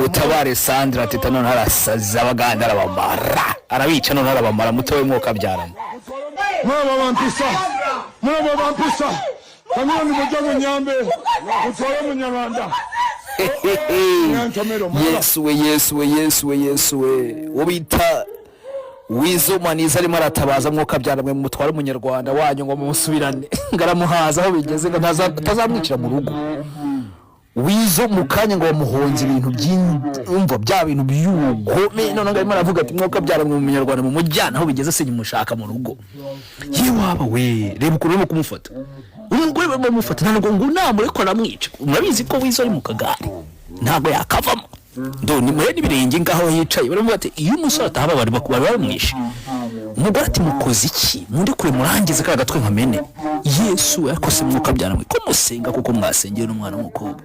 Mutabare Sandra ati none harasaza abaganda arabamara arabica none arabamara mutowe mwuka byaramo mwana bampisa kamyoni mujago nyambe utware munyarwanda Yesu we ubita Wizo maniza arimo aratabaza mwuka byaramwe mutware umunyarwanda wanyu ngo musubirane ngaramuhaza aho bigeze ngo ntazamwicira mu rugo Wizo mukanya ngo bamuhonze ibintu by'umva bya bintu by'ugome none ngo arimo aravuga ati mwuka byaramwe mu munyarwanda mu mujyana aho bigeze se nyimushaka mu rugo waba we reba uko urimo kumufata umugore bamufata ntabwo ngo namureko namwica murabizi ko Wizo ari mu kagari ntabwo yakavamo ndoni mureni birenge ngaho yicaye baravuga ati iyo umusore atahaba bari baramwishe umugore ati mukoze iki mundi kure murangize ka gatwe nkamene Yesu yakose mwuka byaramwe ko musenga kuko mwasengeye n'umwana w'umukobwa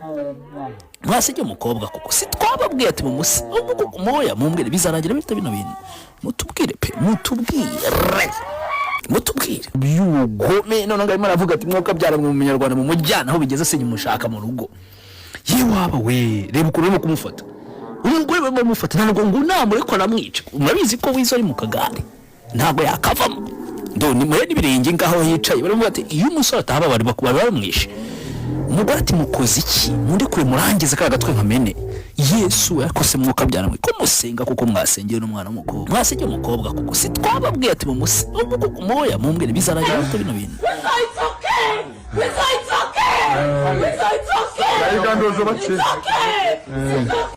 mwasengeye umukobwa kuko si twababwiye ati moya mumbwire bizarangira bifite bino bintu mutubwire pe mutubwire byugome none ngo arimo aravuga ati mwuka byaramwe mu munyarwanda mu mujyana aho bigeze se nyimushaka mu rugo waba we reba uko urimo kumufata umugore bamufata ntabwo ngo namureko namwica murabizi ko Wizo ari mu kagari ntabwo yakavamo ndoni mureni birenge ngaho yicaye baravuga ati iyo umusore atahaba bari baramwishe umugore ati mukoze iki mundi kure murangize ka gatwe nkamene Yesu yakose mwuka byaramwe ko musenga kuko mwasengeye n'umwana w'umukobwa mwasengeye umukobwa kuko si twababwiye ati moya mumbwire bizarangira bifite bino bintu It's okay.